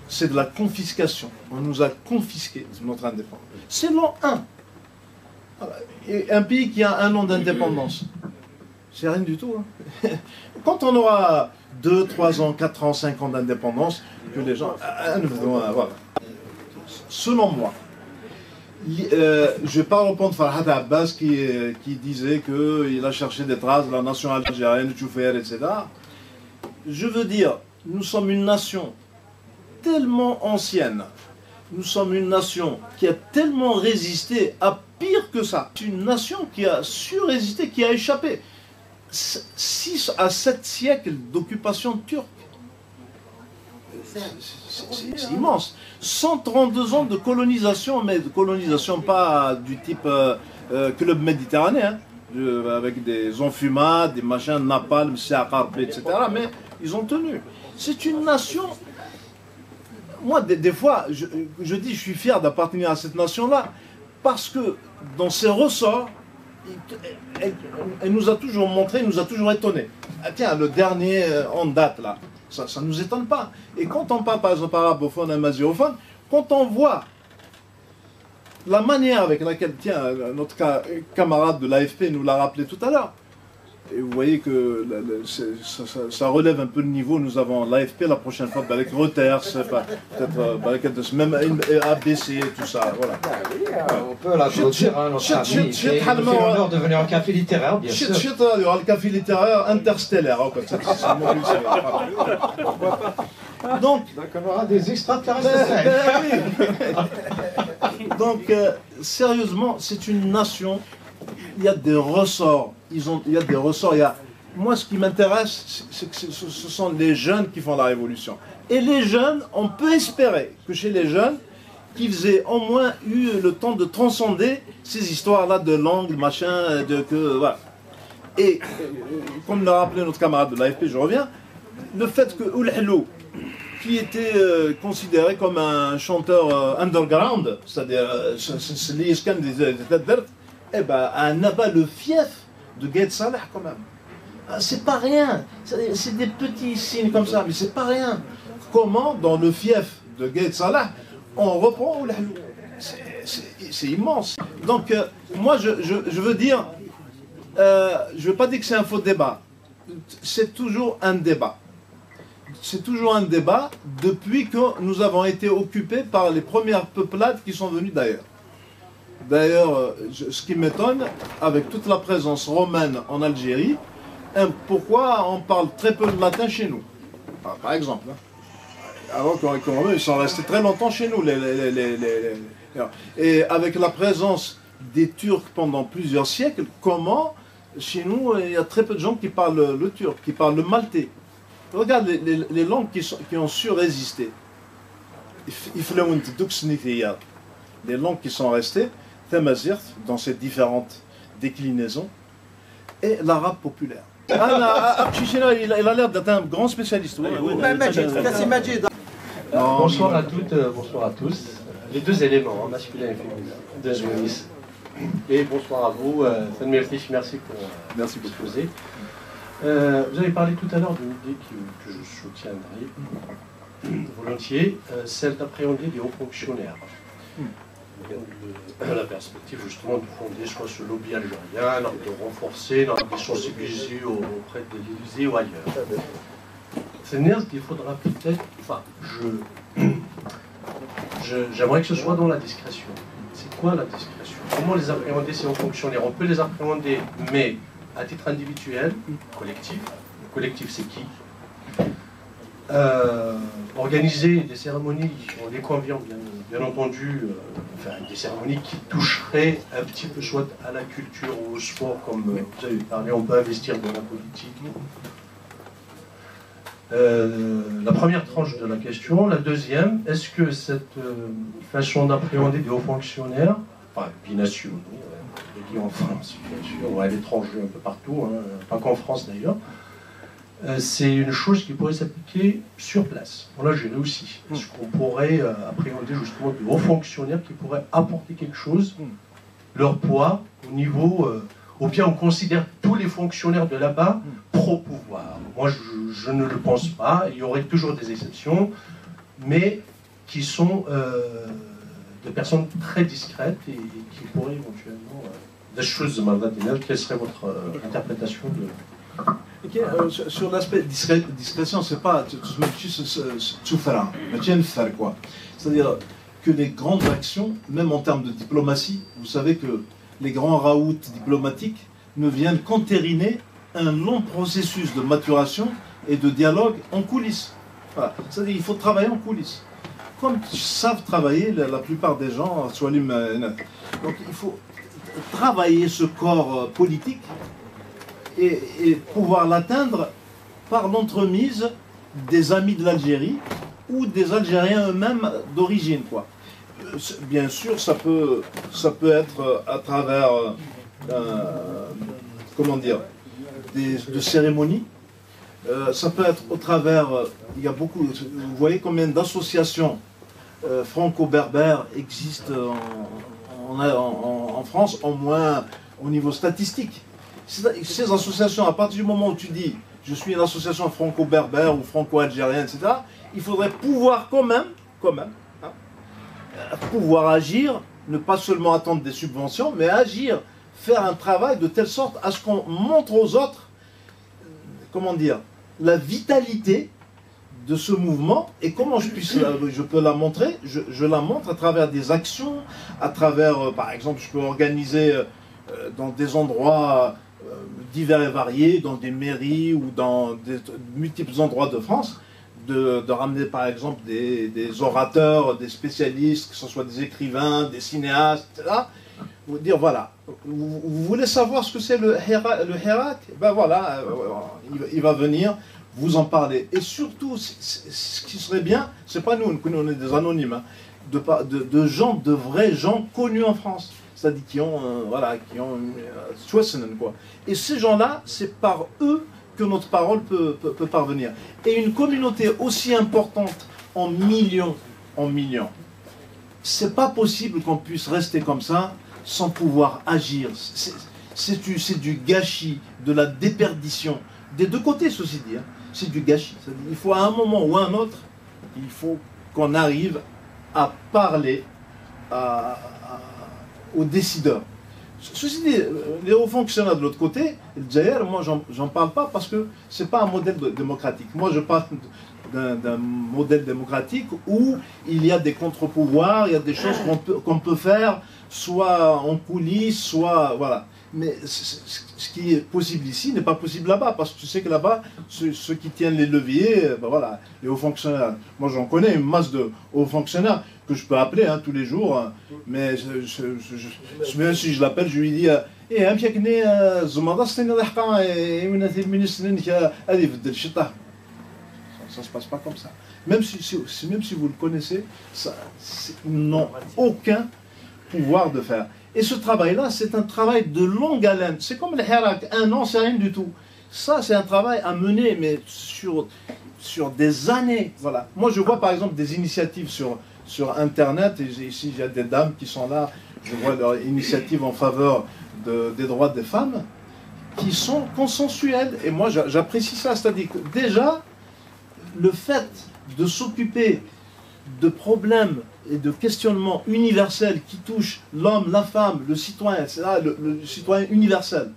c'est de la confiscation. On nous a confisqué notre indépendance. C'est l'an 1. Et un pays qui a un an d'indépendance, c'est rien du tout. Hein. Quand on aura 2, 3 ans, 4 ans, 5 ans d'indépendance, que les gens... voilà. Selon moi, je ne vais pas répondre Farhad Abbas qui disait qu'il a cherché des traces de la nation algérienne, Tchoufer, etc. Je veux dire, nous sommes une nation tellement ancienne, nous sommes une nation qui a tellement résisté à pire que ça. C'est une nation qui a su résister, qui a échappé 6 à 7 siècles d'occupation turque. C'est immense. 132 ans de colonisation, mais de colonisation pas du type club méditerranéen, avec des enfumades, des machins, napalm, Siakarp, etc. Mais ils ont tenu. C'est une nation... Moi, des fois, je dis je suis fier d'appartenir à cette nation-là, parce que dans ses ressorts, elle nous a toujours montré, elle nous a toujours étonnés. Ah, tiens, le dernier en date, là, ça ne nous étonne pas. Et quand on parle, par exemple, arabophone et mazéophone, quand on voit la manière avec laquelle, tiens, notre camarade de l'AFP nous l'a rappelé tout à l'heure, et vous voyez que ça relève un peu le niveau. Nous avons l'AFP la prochaine fois avec Reuters, peut-être même ABC, tout ça. Voilà. On peut l'applaudir, hein, notre ami. Il fait l'honneur de venir au café littéraire, bien sûr. Il y aura le café littéraire interstellaire. Donc on aura des extraterrestres. Donc, sérieusement, c'est une nation. Il y a des ressorts. Il y a des ressorts. moi, ce qui m'intéresse, c'est que ce sont les jeunes qui font la révolution. Et les jeunes, on peut espérer que chez les jeunes, qu'ils aient au moins eu le temps de transcender ces histoires-là de langue, machin, voilà. Et, comme l'a rappelé notre camarade de l'AFP, je reviens, le fait que Ould Hello, qui était considéré comme un chanteur underground, c'est-à-dire l'Iskan des Tadbert, eh ben, un abat le fief de Gaët Salah quand même. C'est pas rien, c'est des petits signes comme ça, mais c'est pas rien. Comment, dans le fief de Gaët Salah, on reprend Ould Hello? C'est immense. Donc, moi, je veux dire, je ne veux pas dire que c'est un faux débat. C'est toujours un débat. C'est toujours un débat depuis que nous avons été occupés par les premières peuplades qui sont venues d'ailleurs. D'ailleurs, ce qui m'étonne, avec toute la présence romaine en Algérie, pourquoi on parle très peu de latin chez nous, par exemple. Alors qu'ils sont restés très longtemps chez nous. Et avec la présence des Turcs pendant plusieurs siècles, comment, chez nous, il y a très peu de gens qui parlent le turc, qui parlent le maltais. Regarde les langues qui ont su résister. Les langues qui sont restées, Tamazirt, dans ses différentes déclinaisons, et l'arabe populaire. Il a l'air d'être un grand spécialiste. Bonsoir à toutes, bonsoir à tous. Les deux éléments, masculin et féminin, de Nice. Et bonsoir à vous. Merci pour l'exposé. Vous avez parlé tout à l'heure d'une idée que je soutiendrai volontiers, celle d'appréhender les hauts fonctionnaires. La perspective justement de fonder soit ce lobby algérien, de renforcer, de sensibiliser auprès de l'Élysée ou ailleurs. C'est-à-dire qu'il faudra peut-être, enfin, j'aimerais que ce soit dans la discrétion. C'est quoi la discrétion? Comment les appréhender ces hauts fonctionnaires? On peut les appréhender, mais à titre individuel, collectif. Le collectif, c'est qui? Organiser des cérémonies, on les convient bien entendu, enfin, des cérémonies qui toucheraient un petit peu soit à la culture ou au sport, comme vous avez parlé, on peut investir dans la politique. La première tranche de la question. La deuxième, est-ce que cette façon d'appréhender des hauts fonctionnaires, enfin binationaux, je dis en France bien sûr, ou à l'étranger un peu partout, hein, pas qu'en France d'ailleurs, c'est une chose qui pourrait s'appliquer sur place. Bon, là j'ai réussi. Est-ce qu'on pourrait appréhender justement de hauts fonctionnaires qui pourraient apporter quelque chose, leur poids au niveau... ou bien on considère tous les fonctionnaires de là-bas pro-pouvoir. Moi, je ne le pense pas. Il y aurait toujours des exceptions, mais qui sont des personnes très discrètes et qui pourraient éventuellement... des choses de mandat. Quelle serait votre interprétation de... Okay, sur l'aspect discrétion, c'est pas quoi. C'est-à-dire que les grandes actions, même en termes de diplomatie, vous savez que les grands raouts diplomatiques ne viennent qu'entériner un long processus de maturation et de dialogue en coulisses. Voilà. C'est-à-dire qu'il faut travailler en coulisses. Comme savent travailler la plupart des gens, donc il faut travailler ce corps politique et pouvoir l'atteindre par l'entremise des amis de l'Algérie ou des Algériens eux-mêmes d'origine, quoi. Bien sûr, ça peut être à travers, comment dire, de cérémonies. Ça peut être au travers, il y a beaucoup, vous voyez combien d'associations franco-berbères existent en France, au moins au niveau statistique. Ces associations, à partir du moment où tu dis je suis une association franco-berbère ou franco-algérienne, etc., il faudrait pouvoir quand même, pouvoir agir, ne pas seulement attendre des subventions, mais agir, faire un travail de telle sorte à ce qu'on montre aux autres, comment dire, la vitalité de ce mouvement et comment je peux la montrer. Je la montre à travers des actions, à travers, par exemple, je peux organiser dans des endroits divers et variés, dans des mairies ou dans des multiples endroits de France, de ramener par exemple des orateurs, des spécialistes, que ce soit des écrivains, des cinéastes, etc., vous dire voilà, vous voulez savoir ce que c'est le Hirak? Ben voilà, il va venir vous en parler. Et surtout, ce qui serait bien, c'est pas nous, on est des anonymes, hein, de gens, de vrais gens connus en France. C'est-à-dire qui ont, voilà, qui ont quoi. Et ces gens-là, c'est par eux que notre parole peut parvenir. Et une communauté aussi importante en millions, c'est pas possible qu'on puisse rester comme ça sans pouvoir agir. C'est du gâchis, de la déperdition. Des deux côtés, ceci dit. Hein. C'est du gâchis. Il faut à un moment ou à un autre, il faut qu'on arrive à parler aux décideurs. Ceci dit, les hauts fonctionnaires de l'autre côté, d'ailleurs, moi j'en parle pas parce que c'est pas un modèle démocratique. Moi je parle d'un modèle démocratique où il y a des contre-pouvoirs, il y a des choses qu'on peut faire, soit en coulisses, soit voilà. Mais ce qui est possible ici n'est pas possible là-bas, parce que tu sais que là-bas, ceux qui tiennent les leviers, ben voilà, les hauts fonctionnaires. Moi j'en connais une masse de hauts fonctionnaires que je peux appeler hein, tous les jours, hein, mais même si je l'appelle, je lui dis ça se passe pas comme ça. Même si vous le connaissez, ils n'ont aucun pouvoir de faire. Et ce travail-là, c'est un travail de longue haleine. C'est comme le Hirak, 1 an, c'est rien du tout. Ça, c'est un travail à mener, mais sur des années. Voilà. Moi, je vois par exemple des initiatives sur Internet, et ici, il y a des dames qui sont là, je vois leurs initiatives en faveur des droits des femmes, qui sont consensuelles. Et moi, j'apprécie ça. C'est-à-dire que déjà, le fait de s'occuper de problèmes et de questionnements universels qui touchent l'homme, la femme, le citoyen, etc., le citoyen universel,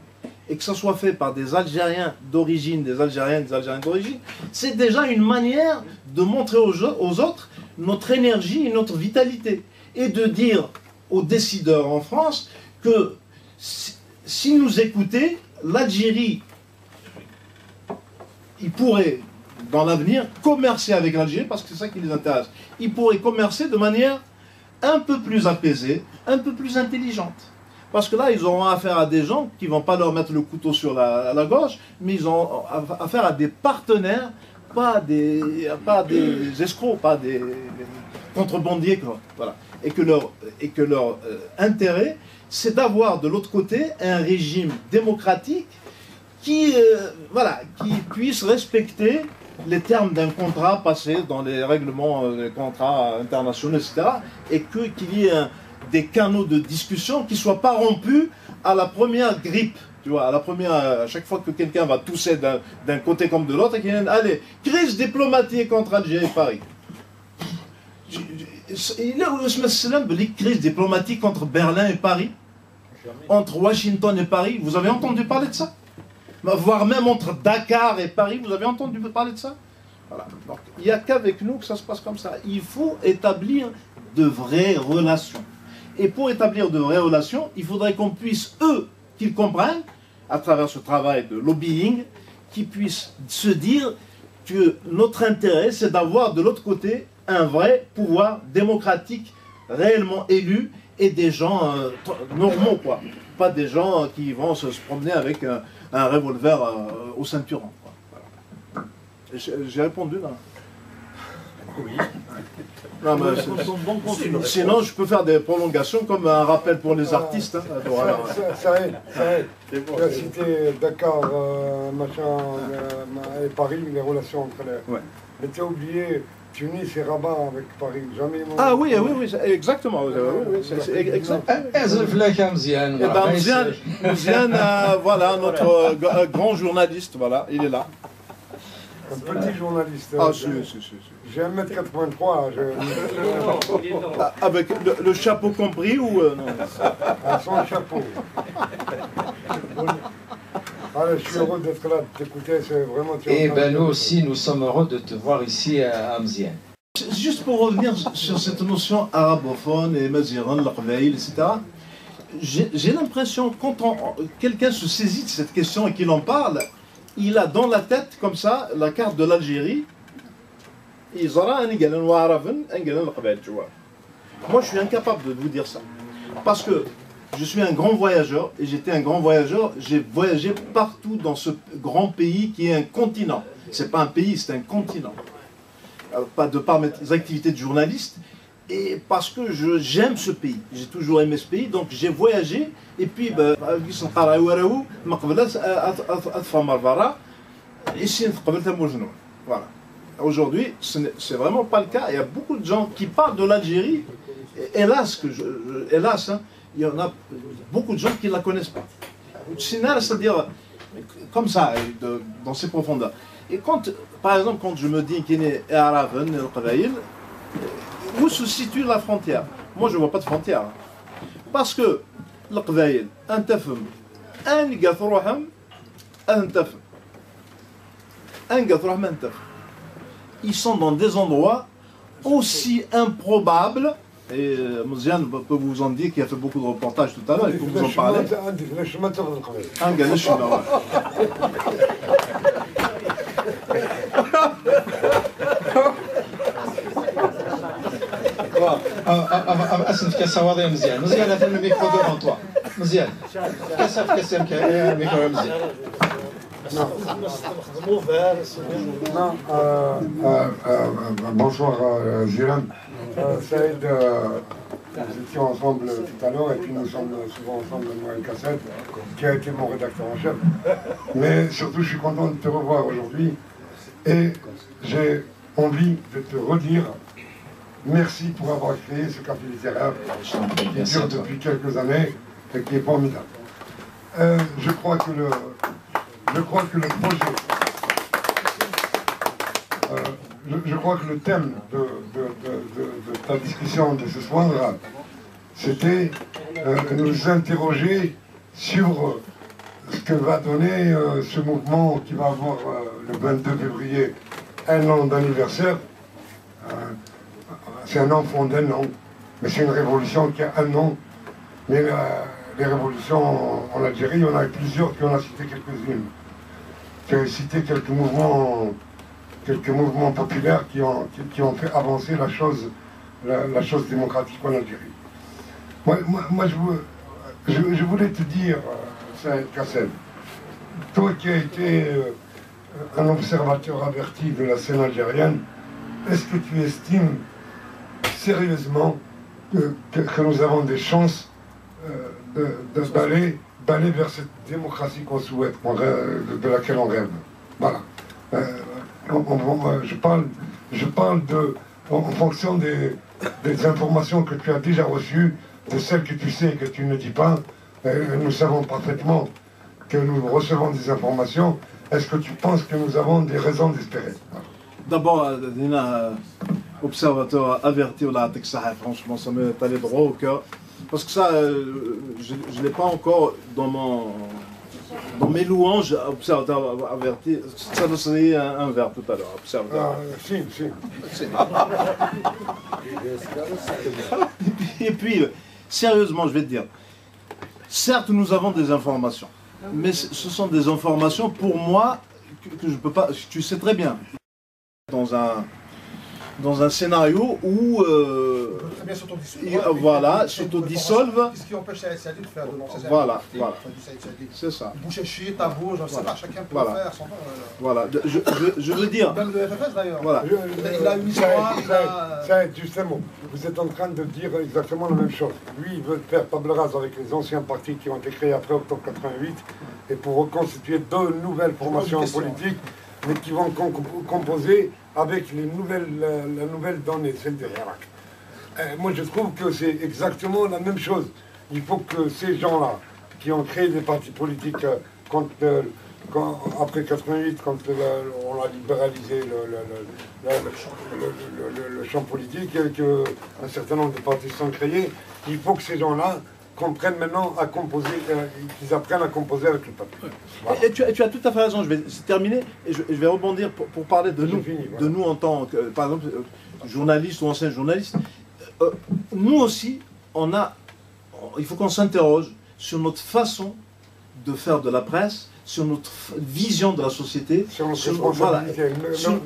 et que ça soit fait par des Algériens d'origine, des Algériennes d'origine, c'est déjà une manière de montrer aux autres notre énergie et notre vitalité. Et de dire aux décideurs en France que si nous écoutaient, l'Algérie, ils pourraient dans l'avenir, commercer avec l'Algérie, parce que c'est ça qui les intéresse. Ils pourraient commercer de manière un peu plus apaisée, un peu plus intelligente. Parce que là, ils auront affaire à des gens qui ne vont pas leur mettre le couteau sur la gorge, mais ils ont affaire à des partenaires, pas des escrocs, pas des contrebandiers. Quoi. Voilà. Et que leur intérêt, c'est d'avoir de l'autre côté un régime démocratique qui puisse respecter les termes d'un contrat passé dans les règlements des contrats internationaux, etc. Et qu'il y ait des canaux de discussion qui ne soient pas rompus à la première grippe. Tu vois, à chaque fois que quelqu'un va tousser d'un côté comme de l'autre, et qu'il y a allez, crise diplomatique entre Alger et Paris. Il y a une crise diplomatique entre Berlin et Paris, entre Washington et Paris. Vous avez entendu parler de ça? Voire même entre Dakar et Paris, vous avez entendu parler de ça? Voilà. Donc, il n'y a qu'avec nous que ça se passe comme ça. Il faut établir de vraies relations. Et pour établir de vraies relations, il faudrait qu'on puisse, eux, qu'ils comprennent, à travers ce travail de lobbying, qu'ils puissent se dire que notre intérêt, c'est d'avoir de l'autre côté un vrai pouvoir démocratique, réellement élu, et des gens normaux, quoi. Pas des gens qui vont se promener avec un revolver au ceinturon. Voilà. J'ai répondu là. Oui. Non, mais sinon, je peux faire des prolongations comme un rappel pour les artistes. Hein. Ça aide. Tu as cité Dakar, et Paris, les relations entre les... Ouais. Mais tu as oublié Tunis et Rabat avec Paris. Jamais. Ah oui, exactement. C'est exactement. Mziane, voilà, notre grand journaliste, voilà, il est là. Un petit journaliste. Ah, si. J'ai 1m83. Avec le chapeau compris ou non? Sans chapeau. Allez, je suis heureux d'être là, de t'écouter, c'est vraiment... Et ben nous aussi, nous sommes heureux de te voir ici à Mziane. Juste pour revenir sur cette notion arabophone et Maziran, l'Aqbaïl, etc., j'ai l'impression, quand quelqu'un se saisit de cette question et qu'il en parle, il a dans la tête, comme ça, la carte de l'Algérie. Moi, je suis incapable de vous dire ça. Parce que je suis un grand voyageur, et j'étais un grand voyageur, j'ai voyagé partout dans ce grand pays qui est un continent. C'est pas un pays, c'est un continent. Pas de par mes activités de journaliste, et parce que j'aime ce pays. J'ai toujours aimé ce pays, donc j'ai voyagé, et puis, voilà. Aujourd'hui, c'est vraiment pas le cas. Il y a beaucoup de gens qui parlent de l'Algérie. Hélas, hélas, hein, il y en a beaucoup de gens qui ne la connaissent pas. C'est-à-dire, comme ça, dans ces profondeurs. Et quand, par exemple, quand je me dis qu'il est Araven, où se situe la frontière? Moi, je ne vois pas de frontière. Parce que, le Qbaïl, un tafem, un gathroham, un tafem. Un gathroham, un tafem. Ils sont dans des endroits aussi improbables, et Mouziane peut vous en dire, qui a fait beaucoup de reportages tout à l'heure, il faut vous en parler. Un gars, je suis là. أسف كسواد يا مزيان مزيان هذا الميكرو devant toi مزيان كسف كسم الميكرو يا مزيان Bonsoir Zilan. Saïd, nous étions ensemble tout à l'heure et puis nous sommes souvent ensemble, moi et Kassem, qui a été mon rédacteur en chef. Mais surtout, je suis content de te revoir aujourd'hui et j'ai envie de te redire merci pour avoir créé ce café littéraire qui dure depuis quelques années et qui est formidable. Je crois que le projet, je crois que le thème de ta discussion de ce soir, c'était nous interroger sur ce que va donner ce mouvement qui va avoir le 22 février un an d'anniversaire. C'est un enfant d'un an, mais c'est une révolution qui a un an. Mais les révolutions en Algérie, on a plusieurs, puis on a cité quelques-unes. J'ai cité quelques mouvements populaires qui ont fait avancer la chose démocratique en Algérie. Moi je voulais te dire, Saïd Kassem, toi qui as été un observateur averti de la scène algérienne, est-ce que tu estimes sérieusement que nous avons des chances d'aller vers cette démocratie qu'on souhaite, de laquelle on rêve? Voilà. Je parle en fonction des informations que tu as déjà reçues, de celles que tu sais et que tu ne dis pas. Nous savons parfaitement que nous recevons des informations. Est-ce que tu penses que nous avons des raisons d'espérer? D'abord, observateur averti, franchement, ça m'est allé droit au cœur. Parce que ça, je ne l'ai pas encore dans mes louanges, observateur averti. Ça doit sonner un verbe tout à l'heure, observateur. Si. Et puis, sérieusement, je vais te dire, certes, nous avons des informations, mais ce sont des informations pour moi que je ne peux pas, tu sais très bien, dans un scénario où voilà, s'autodissolve. Qu'est-ce qui empêche Saïd Saadi de faire de lancer Voilà. C'est ça. Boucher, Tabou, je ne sais pas, chacun peut le faire. Voilà, je veux dire. Même le FFS d'ailleurs. Voilà. Il a une histoire. Saïd, justement, vous êtes en train de dire exactement la même chose. Lui, il veut faire table rase avec les anciens partis qui ont été créés après octobre 88 et pour reconstituer deux nouvelles formations politiques, mais qui vont composer avec la nouvelle donnée, celle de Hirak. Moi, je trouve que c'est exactement la même chose. Il faut que ces gens-là, qui ont créé des partis politiques après 88, quand on a libéralisé le champ politique, et qu'un certain nombre de partis sont créés, il faut que ces gens-là comprennent maintenant à composer, qu'ils apprennent à composer avec le peuple. Voilà. Et tu as tout à fait raison, je vais terminer, et je vais rebondir pour parler de nous, de nous en tant que, par exemple, journalistes ou anciens journalistes. Nous aussi, il faut qu'on s'interroge sur notre façon de faire de la presse, sur notre vision de la société, sur notre responsabilité,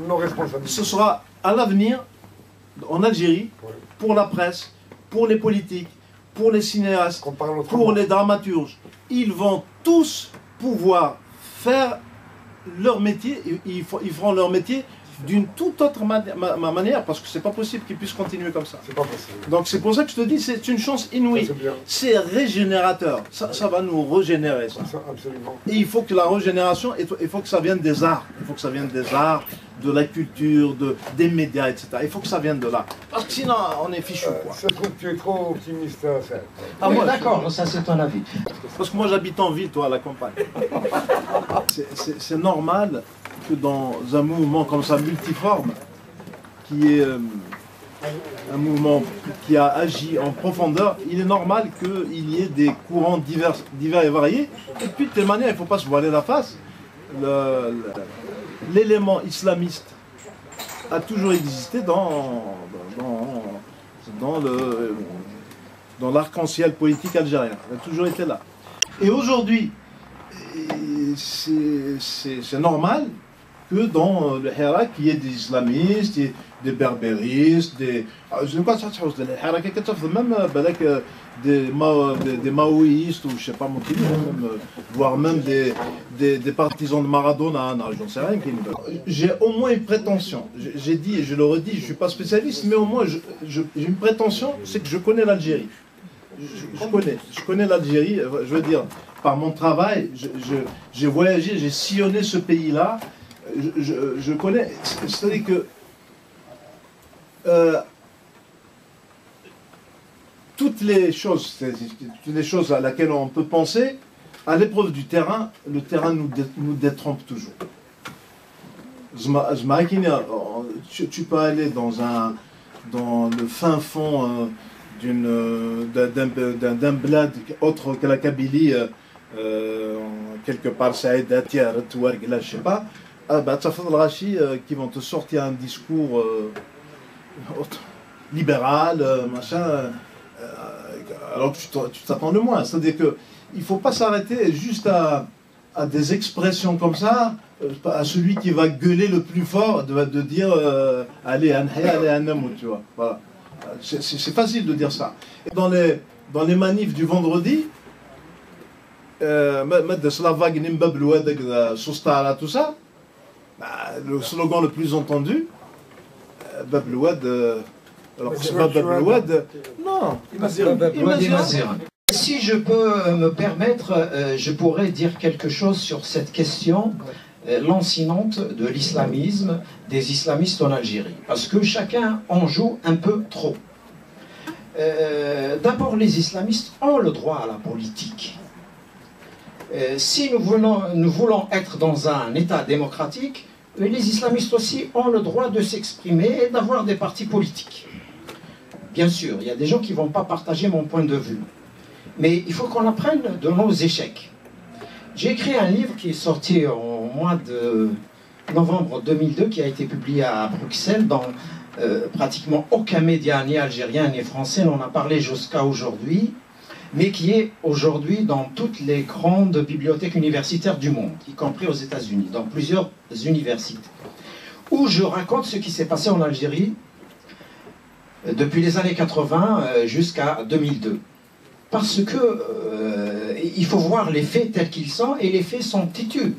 nos responsabilités. Ce sera à l'avenir, en Algérie, pour la presse, pour les politiques, pour les cinéastes, pour les dramaturges. Ils vont tous pouvoir faire leur métier, ils feront leur métier d'une toute autre manière, parce que c'est pas possible qu'ils puissent continuer comme ça. C'est pas possible. Donc c'est pour ça que je te dis, c'est une chance inouïe. C'est régénérateur, ça va nous régénérer ça. Absolument. Et il faut que la régénération, il faut que ça vienne des arts, il faut que ça vienne des arts, de la culture, des médias, etc. Il faut que ça vienne de là, parce que sinon on est fichu quoi. Je trouve que tu es trop optimiste, ça. Ah oui, d'accord, ça c'est ton avis. Parce que moi j'habite en ville, toi à la campagne. C'est normal que dans un mouvement comme ça multiforme, qui est un mouvement qui a agi en profondeur, il est normal qu'il y ait des courants divers et variés. Et puis de telle manière, il ne faut pas se voiler la face. L'élément islamiste a toujours existé dans l'arc-en-ciel politique algérien. Il a toujours été là. Et aujourd'hui, c'est normal que dans le Hirak, il y ait des islamistes, des berbéristes, je ne sais pas si tu même des maoïstes, ou je ne sais pas mon qui voire même des partisans de Maradona, j'en sais rien. J'ai au moins une prétention, j'ai dit et je le redis, je ne suis pas spécialiste, mais au moins j'ai une prétention, c'est que je connais l'Algérie. Je connais l'Algérie, je veux dire, par mon travail, j'ai voyagé, j'ai sillonné ce pays-là. Je connais, c'est-à-dire que toutes les choses à laquelle on peut penser, à l'épreuve du terrain, le terrain nous détrompe toujours. Tu peux aller dans le fin fond d'un bled autre que la Kabylie, quelque part, Saïd, Atia, Retouarg, là, je sais pas. Tafad al-Rachi qui vont te sortir un discours libéral, machin, alors que tu t'attends le moins. C'est-à-dire qu'il ne faut pas s'arrêter juste à des expressions comme ça, à celui qui va gueuler le plus fort, de dire allez, allez, Anamou, tu vois. Voilà. C'est facile de dire ça. Et dans les manifs du vendredi, tout ça, le slogan le plus entendu, Bablouad, alors c'est pas Bablouad, non, Imazir. Si je peux me permettre, je pourrais dire quelque chose sur cette question lancinante de l'islamisme, des islamistes en Algérie, parce que chacun en joue un peu trop. D'abord, les islamistes ont le droit à la politique. Si nous voulons être dans un État démocratique, les islamistes aussi ont le droit de s'exprimer et d'avoir des partis politiques. Bien sûr, il y a des gens qui ne vont pas partager mon point de vue. Mais il faut qu'on apprenne de nos échecs. J'ai écrit un livre qui est sorti au mois de novembre 2002, qui a été publié à Bruxelles dans pratiquement aucun média, ni algérien ni français, n'en a parlé jusqu'à aujourd'hui, mais qui est aujourd'hui dans toutes les grandes bibliothèques universitaires du monde, y compris aux États-Unis, dans plusieurs universités, où je raconte ce qui s'est passé en Algérie depuis les années 80 jusqu'à 2002. Parce que il faut voir les faits tels qu'ils sont, et les faits sont têtus.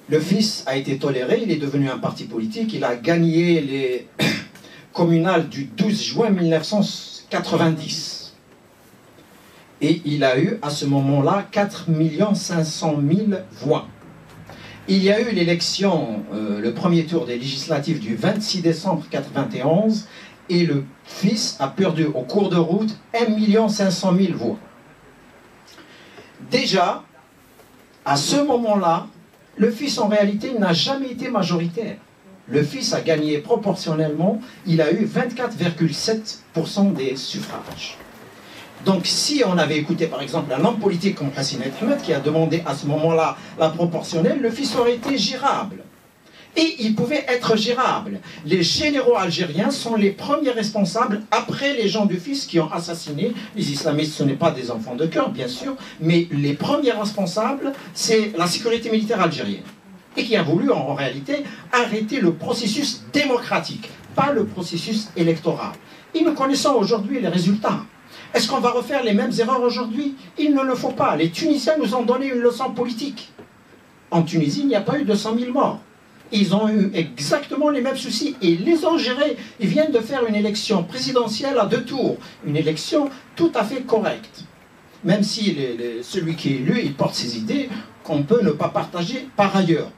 Le fils a été toléré, il est devenu un parti politique, il a gagné les communales du 12 juin 1990. Et il a eu, à ce moment-là, 4 500 000 voix. Il y a eu l'élection, le premier tour des législatives du 26 décembre 1991, et le fils a perdu au cours de route 1 500 000 voix. Déjà, à ce moment-là, le fils en réalité n'a jamais été majoritaire. Le fils a gagné proportionnellement, il a eu 24,7% des suffrages. Donc si on avait écouté par exemple un homme politique comme Hassan Ahmed qui a demandé à ce moment-là la proportionnelle, le fils aurait été gérable. Et il pouvait être gérable. Les généraux algériens sont les premiers responsables, après les gens du fils qui ont assassiné. Les islamistes, ce n'est pas des enfants de cœur, bien sûr, mais les premiers responsables, c'est la sécurité militaire algérienne. Et qui a voulu, en réalité, arrêter le processus démocratique, pas le processus électoral. Et nous connaissons aujourd'hui les résultats. Est-ce qu'on va refaire les mêmes erreurs aujourd'hui? Il ne le faut pas. Les Tunisiens nous ont donné une leçon politique. En Tunisie, il n'y a pas eu de 100 000 morts. Ils ont eu exactement les mêmes soucis et ils les ont gérés. Ils viennent de faire une élection présidentielle à 2 tours. Une élection tout à fait correcte. Même si celui qui est élu, il porte ses idées qu'on peut ne pas partager par ailleurs.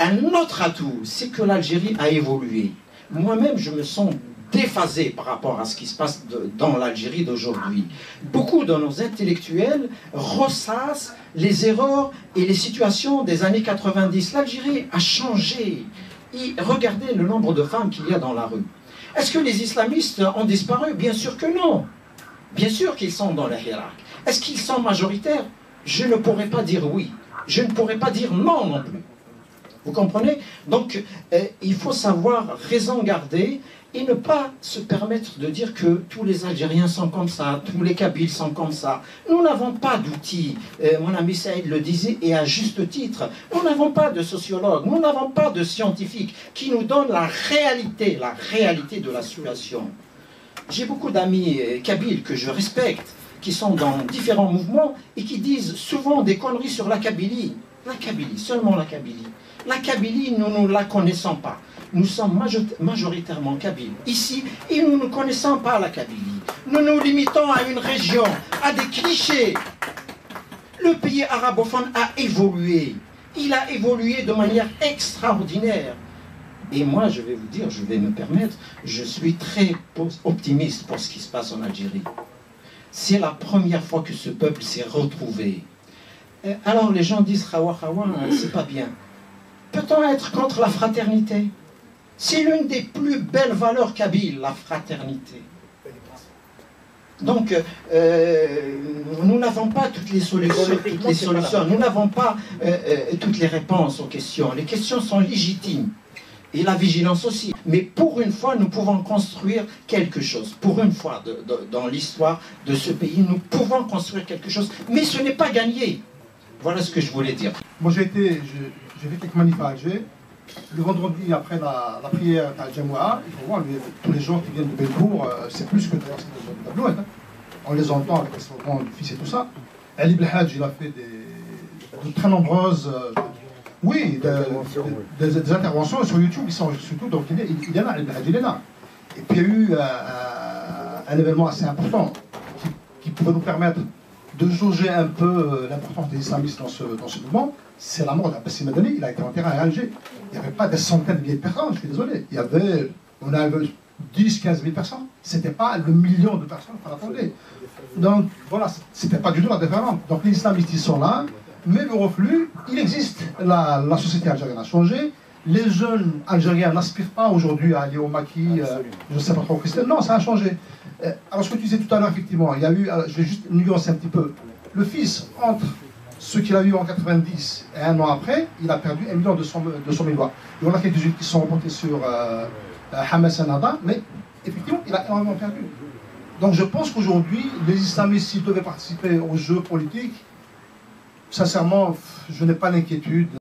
Un autre atout, c'est que l'Algérie a évolué. Moi-même, je me sens déphasé par rapport à ce qui se passe dans l'Algérie d'aujourd'hui. Beaucoup de nos intellectuels ressassent les erreurs et les situations des années 90. L'Algérie a changé. Et regardez le nombre de femmes qu'il y a dans la rue. Est-ce que les islamistes ont disparu? Bien sûr que non. Bien sûr qu'ils sont dans le Hirak. Est-ce qu'ils sont majoritaires? Je ne pourrais pas dire oui. Je ne pourrais pas dire non non plus. Vous comprenez? Donc, il faut savoir raison garder et ne pas se permettre de dire que tous les Algériens sont comme ça, tous les Kabyles sont comme ça. Nous n'avons pas d'outils. Mon ami Saïd le disait, et à juste titre. Nous n'avons pas de sociologues, nous n'avons pas de scientifiques qui nous donnent la réalité de la situation. J'ai beaucoup d'amis Kabyles que je respecte, qui sont dans différents mouvements et qui disent souvent des conneries sur la Kabylie. La Kabylie, seulement la Kabylie. La Kabylie, nous ne la connaissons pas. Nous sommes majoritairement kabyles ici et nous ne connaissons pas la Kabylie. Nous nous limitons à une région, à des clichés. Le pays arabophone a évolué. Il a évolué de manière extraordinaire. Et moi, je vais vous dire, je vais me permettre, je suis très optimiste pour ce qui se passe en Algérie. C'est la première fois que ce peuple s'est retrouvé. Alors les gens disent « Khawa, Khawa, c'est pas bien ». Peut-on être contre la fraternité? C'est l'une des plus belles valeurs kabyles, la fraternité. Donc, nous n'avons pas toutes les solutions, nous n'avons pas toutes les réponses aux questions. Les questions sont légitimes, et la vigilance aussi. Mais pour une fois, nous pouvons construire quelque chose. Pour une fois, dans l'histoire de ce pays, nous pouvons construire quelque chose. Mais ce n'est pas gagné. Voilà ce que je voulais dire. Moi, j'ai fait quelques manifs à Alger. Le vendredi, après la prière à Al-Jamoua, il faut voir, tous les gens qui viennent de Belcourt, c'est plus que d'ailleurs c'est de Tablouette. On les entend avec les slogans du fils et tout ça. Ali Belhadj, il a fait de très nombreuses des interventions sur YouTube, ils sont surtout, donc il est là, Ali Belhadj, il est là. Et puis il y a eu un événement assez important qui pouvait nous permettre de jauger un peu l'importance des islamistes dans ce mouvement. C'est la mort d'Abbassi Madani, il a été enterré à Alger. Il n'y avait pas des centaines de milliers de personnes, je suis désolé. On avait 10-15 000 personnes. Ce n'était pas le million de personnes qu'on attendait. Donc voilà, ce n'était pas du tout la différence. Donc les islamistes, ils sont là, mais le reflux, il existe. La société algérienne a changé. Les jeunes Algériens n'aspirent pas aujourd'hui à aller au maquis, je ne sais pas trop, Christelle. Non, ça a changé. Alors ce que tu disais tout à l'heure, effectivement, il y a eu, je vais juste nuancer un petit peu, le fils, entre ce qu'il a eu en 90 et un an après, il a perdu 1 million de son mémoire. Il y en a quelques-unes qui sont remontées sur Hamas Nada, mais effectivement, il a énormément perdu. Donc je pense qu'aujourd'hui, les islamistes, s'ils devaient participer aux jeux politiques, sincèrement, je n'ai pas l'inquiétude.